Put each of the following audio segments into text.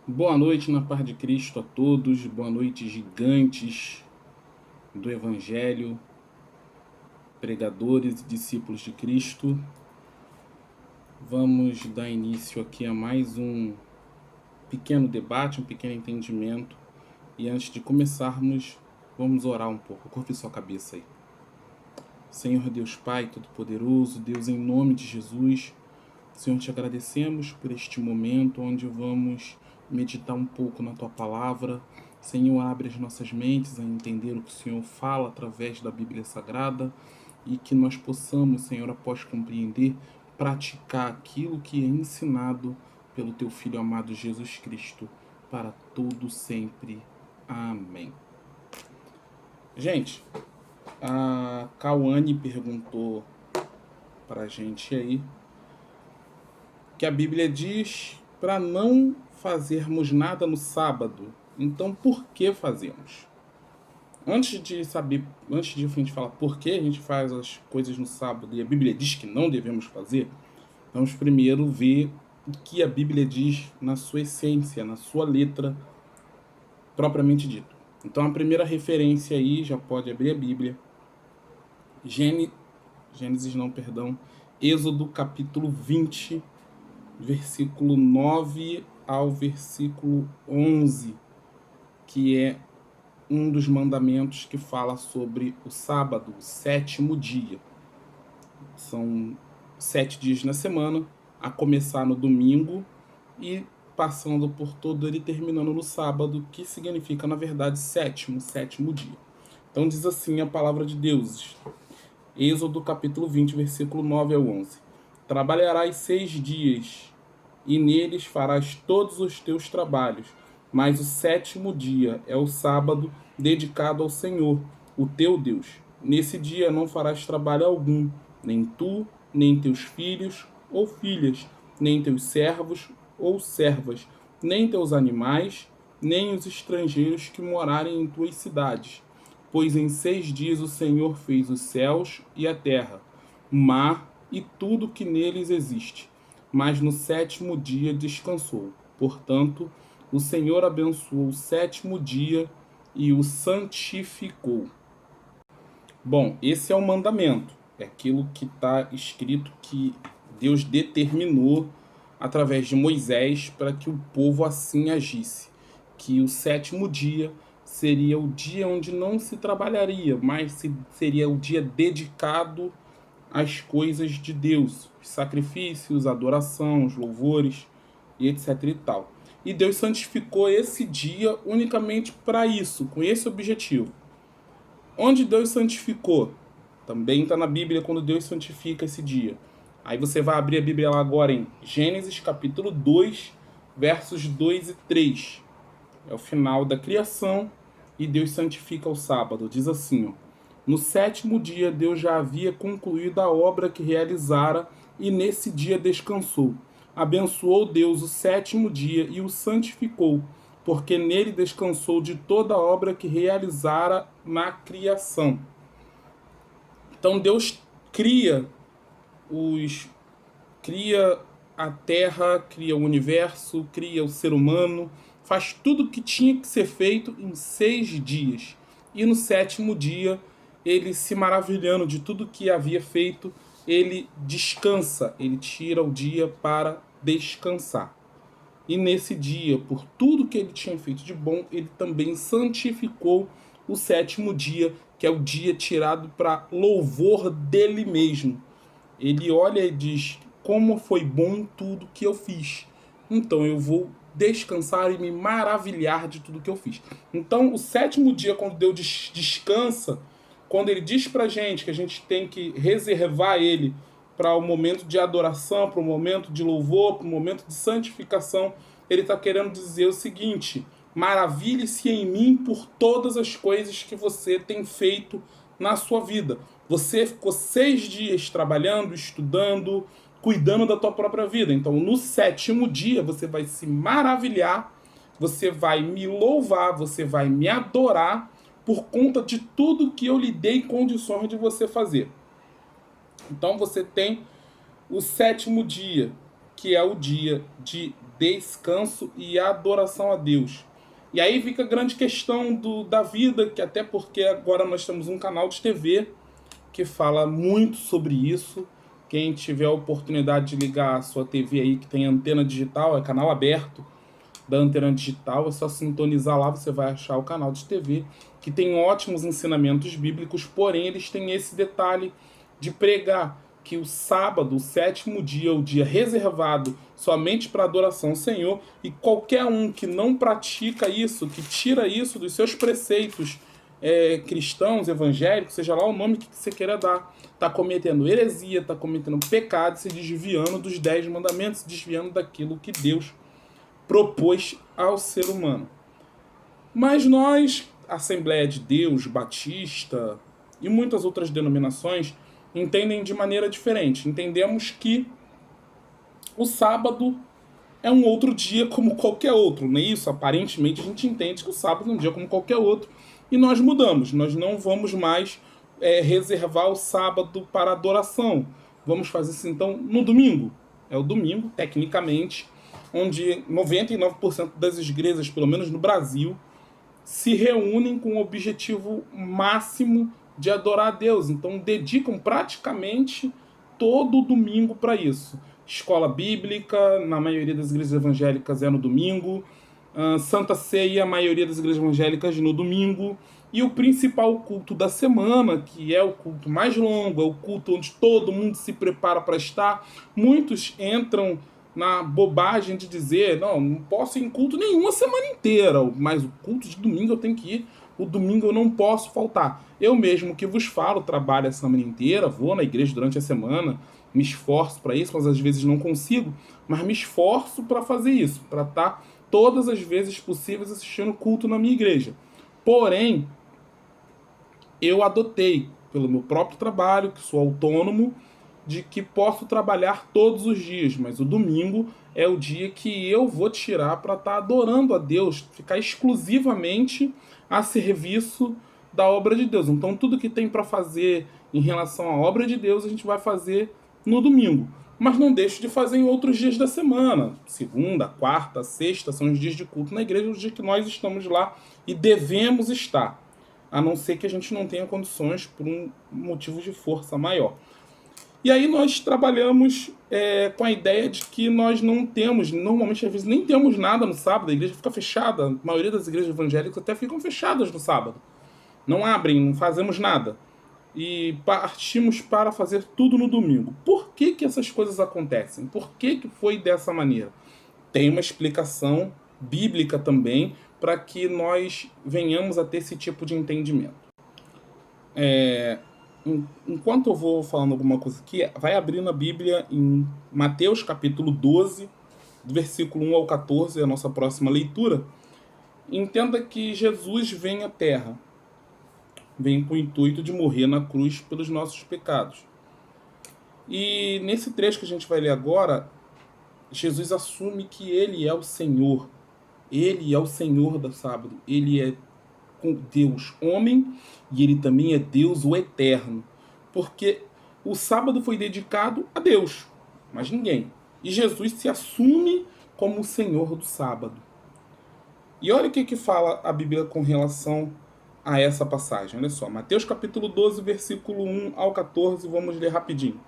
Boa noite na paz de Cristo a todos, boa noite, gigantes do Evangelho, pregadores e discípulos de Cristo. Vamos dar início aqui a mais um pequeno debate, um pequeno entendimento. E antes de começarmos, vamos orar um pouco. Curve sua cabeça aí. Senhor Deus Pai Todo-Poderoso, Deus, em nome de Jesus, Senhor, te agradecemos por este momento onde vamos meditar um pouco na Tua Palavra. Senhor, abre as nossas mentes a entender o que o Senhor fala através da Bíblia Sagrada e que nós possamos, Senhor, após compreender, praticar aquilo que é ensinado pelo Teu Filho amado Jesus Cristo, para todo sempre. Amém. Gente, a Cauane perguntou pra gente aí que a Bíblia diz para não fazermos nada no sábado. Então, por que fazemos? Antes de a gente falar por que a gente faz as coisas no sábado e a Bíblia diz que não devemos fazer, vamos primeiro ver o que a Bíblia diz na sua essência, na sua letra propriamente dito. Então, a primeira referência aí, já pode abrir a Bíblia, Êxodo capítulo 20, versículo 9 ao versículo 11, que é um dos mandamentos que fala sobre o sábado, o sétimo dia. São 7 dias na semana, a começar no domingo e passando por todo ele, terminando no sábado, que significa, na verdade, sétimo dia. Então diz assim a palavra de Deus, Êxodo capítulo 20, versículo 9 ao 11. Trabalharás 6 dias, e neles farás todos os teus trabalhos, mas o sétimo dia é o sábado dedicado ao Senhor, o teu Deus. Nesse dia não farás trabalho algum, nem tu, nem teus filhos ou filhas, nem teus servos ou servas, nem teus animais, nem os estrangeiros que morarem em tuas cidades. Pois em 6 dias o Senhor fez os céus e a terra, o mar e tudo que neles existe. Mas no sétimo dia descansou. Portanto, o Senhor abençoou o sétimo dia e o santificou. Bom, esse é o mandamento. É aquilo que está escrito que Deus determinou através de Moisés para que o povo assim agisse. Que o sétimo dia seria o dia onde não se trabalharia, mas seria o dia dedicado às coisas de Deus, os sacrifícios, a adoração, os louvores e etc e tal. E Deus santificou esse dia unicamente para isso, com esse objetivo. Onde Deus santificou? Também está na Bíblia quando Deus santifica esse dia. Aí você vai abrir a Bíblia lá agora em Gênesis capítulo 2, versos 2 e 3. É o final da criação e Deus santifica o sábado. Diz assim, ó: no sétimo dia Deus já havia concluído a obra que realizara e nesse dia descansou. Abençoou Deus o sétimo dia e o santificou, porque nele descansou de toda a obra que realizara na criação. Então Deus cria a terra, cria o universo, cria o ser humano, faz tudo o que tinha que ser feito em 6 dias. E no sétimo dia, ele se maravilhando de tudo que havia feito, ele descansa, ele tira o dia para descansar. E nesse dia, por tudo que ele tinha feito de bom, ele também santificou o sétimo dia, que é o dia tirado para louvor dele mesmo. Ele olha e diz: como foi bom tudo que eu fiz. Então eu vou descansar e me maravilhar de tudo que eu fiz. Então o sétimo dia, quando Deus descansa, quando ele diz pra gente que a gente tem que reservar ele para o momento de adoração, para o momento de louvor, para o momento de santificação, ele está querendo dizer o seguinte: maravilhe-se em mim por todas as coisas que você tem feito na sua vida. Você ficou 6 dias trabalhando, estudando, cuidando da tua própria vida. Então, no sétimo dia, você vai se maravilhar, você vai me louvar, você vai me adorar por conta de tudo que eu lhe dei condições de você fazer. Então, você tem o sétimo dia, que é o dia de descanso e adoração a Deus. E aí fica a grande questão da vida, que até porque agora nós temos um canal de TV que fala muito sobre isso. Quem tiver a oportunidade de ligar a sua TV aí, que tem antena digital, é canal aberto da antena digital, é só sintonizar lá, você vai achar o canal de TV, que tem ótimos ensinamentos bíblicos, porém eles têm esse detalhe de pregar que o sábado, o sétimo dia, é o dia reservado somente para adoração ao Senhor, e qualquer um que não pratica isso, que tira isso dos seus preceitos cristãos, evangélicos, seja lá o nome que você queira dar, está cometendo heresia, está cometendo pecado, se desviando dos 10 mandamentos, se desviando daquilo que Deus propôs ao ser humano. Mas nós, Assembleia de Deus, Batista e muitas outras denominações, entendem de maneira diferente. Entendemos que o sábado é um outro dia como qualquer outro, não é isso? Aparentemente a gente entende que o sábado é um dia como qualquer outro, e nós mudamos. Nós não vamos mais reservar o sábado para adoração. Vamos fazer isso então no domingo. É o domingo, tecnicamente, onde 99% das igrejas, pelo menos no Brasil, se reúnem com o objetivo máximo de adorar a Deus. Então dedicam praticamente todo o domingo para isso. Escola bíblica, na maioria das igrejas evangélicas é no domingo. Santa Ceia, a maioria das igrejas evangélicas no domingo. E o principal culto da semana, que é o culto mais longo, é o culto onde todo mundo se prepara para estar. Muitos entram na bobagem de dizer, não posso ir em culto nenhuma semana inteira, mas o culto de domingo eu tenho que ir, o domingo eu não posso faltar. Eu mesmo que vos falo, trabalho a semana inteira, vou na igreja durante a semana, me esforço para isso, mas às vezes não consigo, mas me esforço para fazer isso, para estar todas as vezes possíveis assistindo culto na minha igreja. Porém, eu adotei, pelo meu próprio trabalho, que sou autônomo, de que posso trabalhar todos os dias, mas o domingo é o dia que eu vou tirar para estar adorando a Deus, ficar exclusivamente a serviço da obra de Deus. Então tudo que tem para fazer em relação à obra de Deus a gente vai fazer no domingo. Mas não deixo de fazer em outros dias da semana. Segunda, quarta, sexta são os dias de culto na igreja, os dias que nós estamos lá e devemos estar. A não ser que a gente não tenha condições por um motivo de força maior. E aí nós trabalhamos com a ideia de que nós não temos, normalmente às vezes nem temos nada no sábado, a igreja fica fechada, a maioria das igrejas evangélicas até ficam fechadas no sábado. Não abrem, não fazemos nada. E partimos para fazer tudo no domingo. Por que essas coisas acontecem? Por que foi dessa maneira? Tem uma explicação bíblica também para que nós venhamos a ter esse tipo de entendimento. Enquanto eu vou falando alguma coisa aqui, vai abrindo a Bíblia em Mateus capítulo 12, do versículo 1 ao 14, é a nossa próxima leitura. Entenda que Jesus vem à Terra, vem com o intuito de morrer na cruz pelos nossos pecados. E nesse trecho que a gente vai ler agora, Jesus assume que ele é o Senhor. Ele é o Senhor do sábado. Ele é Deus homem e ele também é Deus o eterno. Porque o sábado foi dedicado a Deus, mas ninguém. E Jesus se assume como o Senhor do sábado. E olha o que fala a Bíblia com relação a essa passagem. Olha só, Mateus capítulo 12, versículo 1 ao 14, vamos ler rapidinho.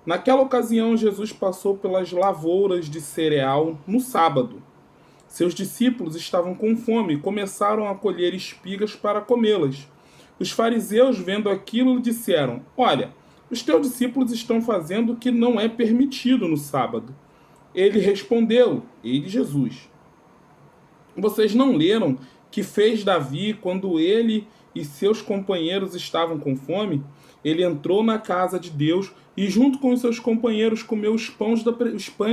Naquela ocasião, Jesus passou pelas lavouras de cereal no sábado. Seus discípulos estavam com fome e começaram a colher espigas para comê-las. Os fariseus, vendo aquilo, lhe disseram: Olha, os teus discípulos estão fazendo o que não é permitido no sábado. Ele respondeu, ele, Jesus: Vocês não leram que fez Davi quando ele e seus companheiros estavam com fome? Ele entrou na casa de Deus e junto com os seus companheiros comeu os pães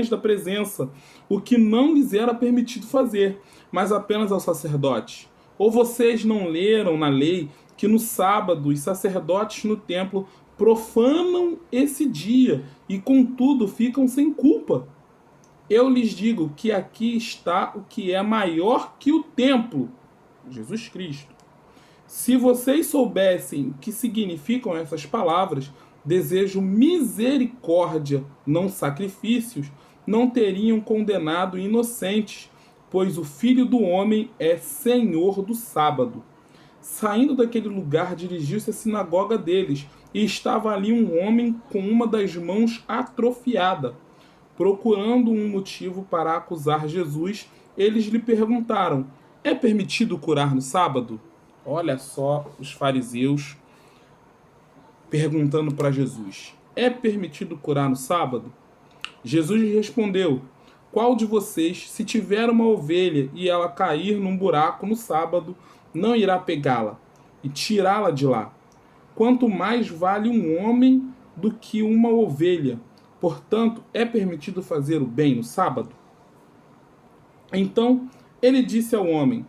da presença, o que não lhes era permitido fazer, mas apenas aos sacerdotes. Ou vocês não leram na lei que no sábado os sacerdotes no templo profanam esse dia e contudo ficam sem culpa? Eu lhes digo que aqui está o que é maior que o templo, Jesus Cristo. Se vocês soubessem o que significam essas palavras, desejo misericórdia, não sacrifícios, não teriam condenado inocentes, pois o Filho do Homem é Senhor do sábado. Saindo daquele lugar, dirigiu-se à sinagoga deles, e estava ali um homem com uma das mãos atrofiada. Procurando um motivo para acusar Jesus, eles lhe perguntaram: é permitido curar no sábado? Olha só os fariseus perguntando para Jesus: é permitido curar no sábado? Jesus lhe respondeu: qual de vocês, se tiver uma ovelha e ela cair num buraco no sábado, não irá pegá-la e tirá-la de lá? Quanto mais vale um homem do que uma ovelha. Portanto, é permitido fazer o bem no sábado? Então ele disse ao homem: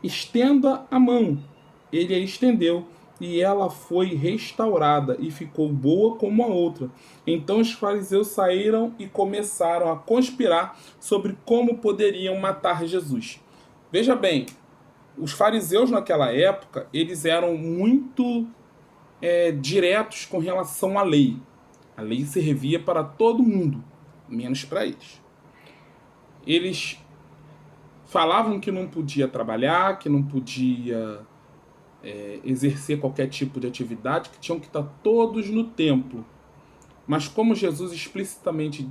estenda a mão. Ele a estendeu, e ela foi restaurada e ficou boa como a outra. Então os fariseus saíram e começaram a conspirar sobre como poderiam matar Jesus. Veja bem, os fariseus naquela época, eles eram muito diretos com relação à lei. A lei servia para todo mundo, menos para eles. Eles falavam que não podia trabalhar, que não podia exercer qualquer tipo de atividade, que tinham que estar todos no templo. Mas como Jesus explicitamente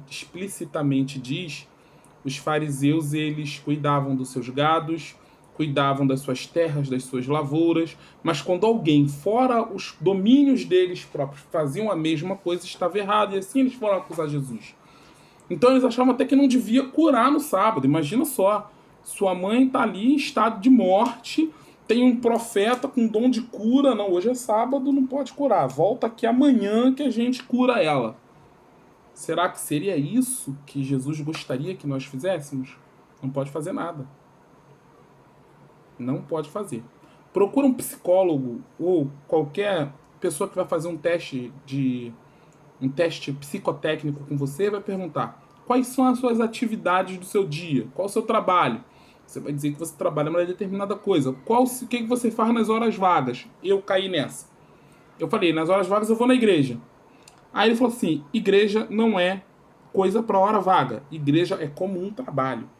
diz, os fariseus eles cuidavam dos seus gados, cuidavam das suas terras, das suas lavouras, mas quando alguém fora os domínios deles próprios faziam a mesma coisa, estava errado, e assim eles foram acusar Jesus. Então eles achavam até que não devia curar no sábado. Imagina só, sua mãe está ali em estado de morte, tem um profeta com dom de cura, não, hoje é sábado, não pode curar, volta aqui amanhã que a gente cura ela. Será que seria isso que Jesus gostaria que nós fizéssemos? Não pode fazer nada. Não pode fazer. Procura um psicólogo ou qualquer pessoa que vai fazer um teste psicotécnico com você e vai perguntar: quais são as suas atividades do seu dia? Qual o seu trabalho? Você vai dizer que você trabalha uma determinada coisa. O que você faz nas horas vagas? Eu caí nessa. Eu falei, nas horas vagas eu vou na igreja. Aí ele falou assim, igreja não é coisa para hora vaga. Igreja é como um trabalho.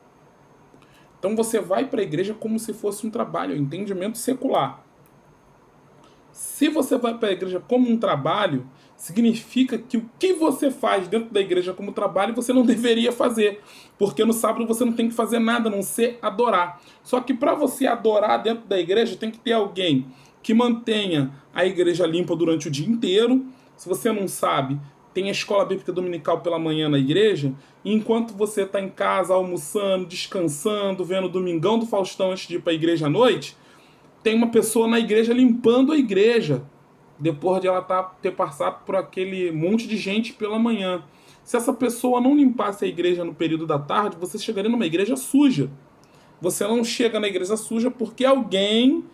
Então você vai para a igreja como se fosse um trabalho, um entendimento secular. Se você vai para a igreja como um trabalho, significa que o que você faz dentro da igreja como trabalho você não deveria fazer. Porque no sábado você não tem que fazer nada, a não ser adorar. Só que para você adorar dentro da igreja tem que ter alguém que mantenha a igreja limpa durante o dia inteiro. Se você não sabe, tem a escola bíblica dominical pela manhã na igreja, e enquanto você está em casa almoçando, descansando, vendo o Domingão do Faustão antes de ir para a igreja à noite, tem uma pessoa na igreja limpando a igreja, depois de ela ter passado por aquele monte de gente pela manhã. Se essa pessoa não limpasse a igreja no período da tarde, você chegaria numa igreja suja. Você não chega na igreja suja porque alguém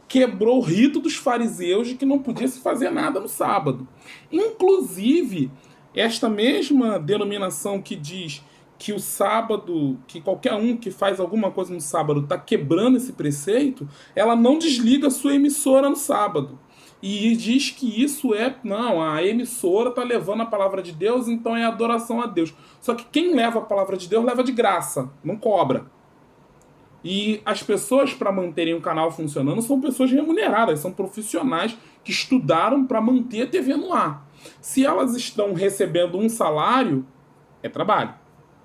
quebrou o rito dos fariseus de que não podia se fazer nada no sábado. Inclusive, esta mesma denominação que diz que o sábado, que qualquer um que faz alguma coisa no sábado está quebrando esse preceito, ela não desliga a sua emissora no sábado. E diz que isso não, a emissora está levando a palavra de Deus, então é adoração a Deus. Só que quem leva a palavra de Deus leva de graça, não cobra. E as pessoas, para manterem o canal funcionando, são pessoas remuneradas, são profissionais que estudaram para manter a TV no ar. Se elas estão recebendo um salário, é trabalho.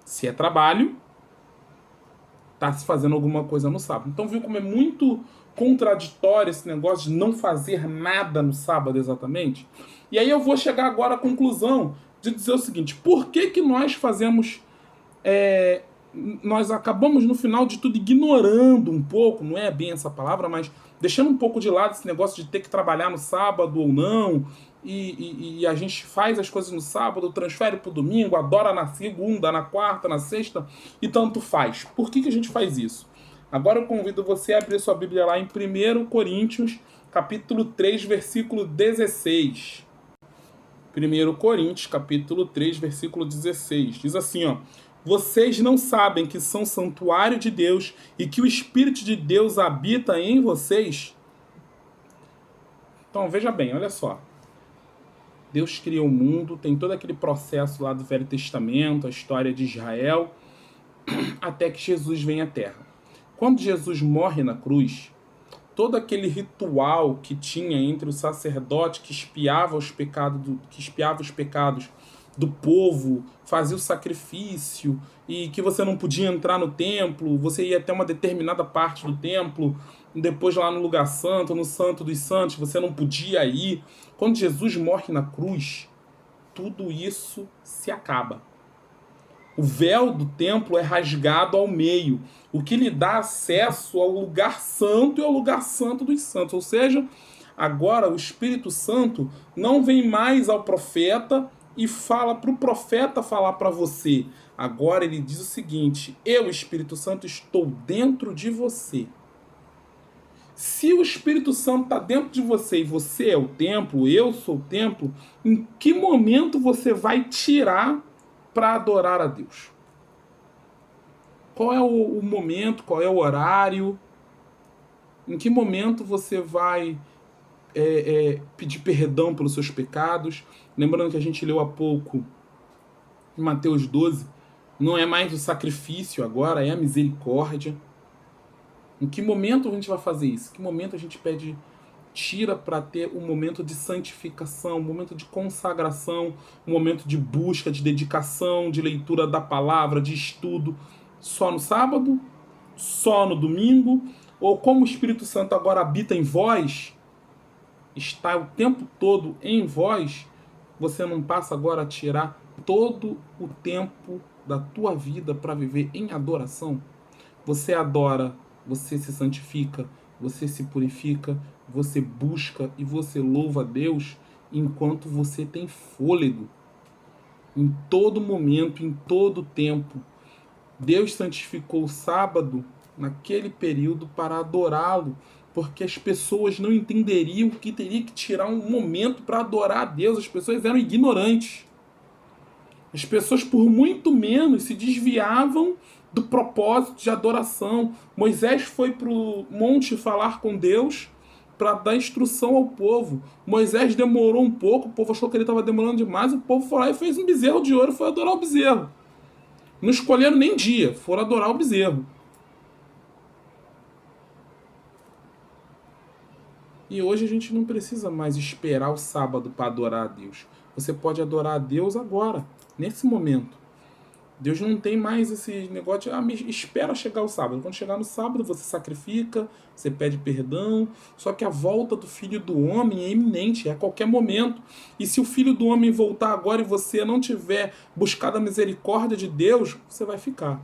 Se é trabalho, está se fazendo alguma coisa no sábado. Então viu como é muito contraditório esse negócio de não fazer nada no sábado exatamente? E aí eu vou chegar agora à conclusão de dizer o seguinte: por que nós fazemos... nós acabamos no final de tudo ignorando um pouco, não é bem essa palavra, mas deixando um pouco de lado esse negócio de ter que trabalhar no sábado ou não, e a gente faz as coisas no sábado, transfere para o domingo, adora na segunda, na quarta, na sexta, e tanto faz. Por que a gente faz isso? Agora eu convido você a abrir sua Bíblia lá em 1 Coríntios, capítulo 3, versículo 16. 1 Coríntios, capítulo 3, versículo 16. Diz assim, ó: vocês não sabem que são santuário de Deus e que o Espírito de Deus habita em vocês? Então, veja bem, olha só. Deus cria o mundo, tem todo aquele processo lá do Velho Testamento, a história de Israel, até que Jesus vem à Terra. Quando Jesus morre na cruz, todo aquele ritual que tinha entre o sacerdote que espiava os pecados do povo, fazia o sacrifício, e que você não podia entrar no templo, você ia até uma determinada parte do templo, depois lá no lugar santo, no Santo dos Santos, você não podia ir. Quando Jesus morre na cruz, tudo isso se acaba. O véu do templo é rasgado ao meio, o que lhe dá acesso ao lugar santo e ao lugar santo dos santos. Ou seja, agora o Espírito Santo não vem mais ao profeta e fala para o profeta falar para você. Agora ele diz o seguinte: eu, Espírito Santo, estou dentro de você. Se o Espírito Santo está dentro de você e você é o templo, eu sou o templo, em que momento você vai tirar para adorar a Deus? Qual é o momento, qual é o horário? Em que momento você vai pedir perdão pelos seus pecados? Lembrando que a gente leu há pouco em Mateus 12, não é mais o sacrifício agora, é a misericórdia. Em que momento a gente vai fazer isso? Em que momento a gente tira para ter um momento de santificação, um momento de consagração, um momento de busca, de dedicação, de leitura da palavra, de estudo? Só no sábado? Só no domingo? Ou como o Espírito Santo agora habita em vós, está o tempo todo em vós, você não passa agora a tirar todo o tempo da tua vida para viver em adoração? Você adora, você se santifica, você se purifica, você busca e você louva a Deus enquanto você tem fôlego. Em todo momento, em todo tempo. Deus santificou o sábado naquele período para adorá-lo, porque as pessoas não entenderiam que teria que tirar um momento para adorar a Deus. As pessoas eram ignorantes. As pessoas, por muito menos, se desviavam do propósito de adoração. Moisés foi para o monte falar com Deus para dar instrução ao povo. Moisés demorou um pouco, o povo achou que ele estava demorando demais, o povo foi lá e fez um bezerro de ouro e foi adorar o bezerro. Não escolheram nem dia, foram adorar o bezerro. E hoje a gente não precisa mais esperar o sábado para adorar a Deus. Você pode adorar a Deus agora, nesse momento. Deus não tem mais esse negócio de espera chegar o sábado. Quando chegar no sábado, você sacrifica, você pede perdão. Só que a volta do Filho do Homem é iminente, é a qualquer momento. E se o Filho do Homem voltar agora e você não tiver buscado a misericórdia de Deus, você vai ficar.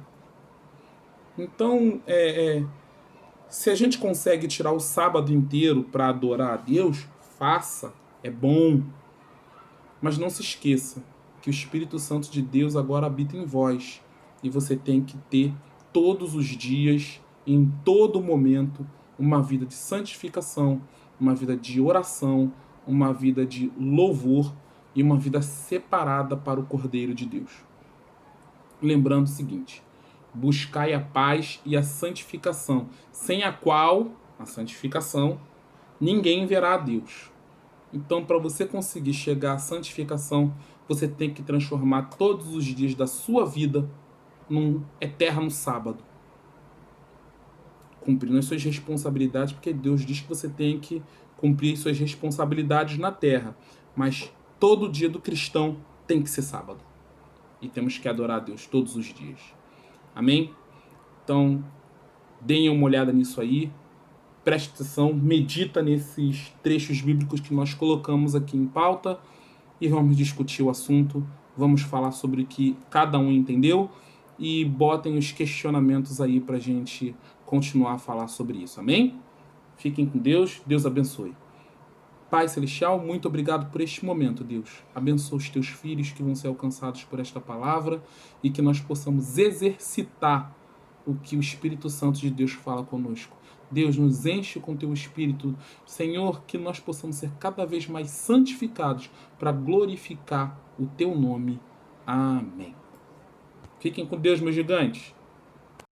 Então, se a gente consegue tirar o sábado inteiro para adorar a Deus, faça, é bom. Mas não se esqueça que o Espírito Santo de Deus agora habita em vós. E você tem que ter todos os dias, em todo momento, uma vida de santificação, uma vida de oração, uma vida de louvor e uma vida separada para o Cordeiro de Deus. Lembrando o seguinte: buscai a paz e a santificação, sem a qual, a santificação, ninguém verá a Deus. Então, para você conseguir chegar à santificação, você tem que transformar todos os dias da sua vida num eterno sábado. Cumprindo as suas responsabilidades, porque Deus diz que você tem que cumprir suas responsabilidades na terra. Mas todo dia do cristão tem que ser sábado. E temos que adorar a Deus todos os dias. Amém? Então, deem uma olhada nisso aí. Preste atenção, medita nesses trechos bíblicos que nós colocamos aqui em pauta e vamos discutir o assunto, vamos falar sobre o que cada um entendeu e botem os questionamentos aí pra gente continuar a falar sobre isso, amém? Fiquem com Deus, Deus abençoe. Pai Celestial, muito obrigado por este momento, Deus. Abençoa os teus filhos que vão ser alcançados por esta palavra e que nós possamos exercitar o que o Espírito Santo de Deus fala conosco. Deus, nos enche com teu Espírito, Senhor, que nós possamos ser cada vez mais santificados para glorificar o teu nome. Amém. Fiquem com Deus, meus gigantes.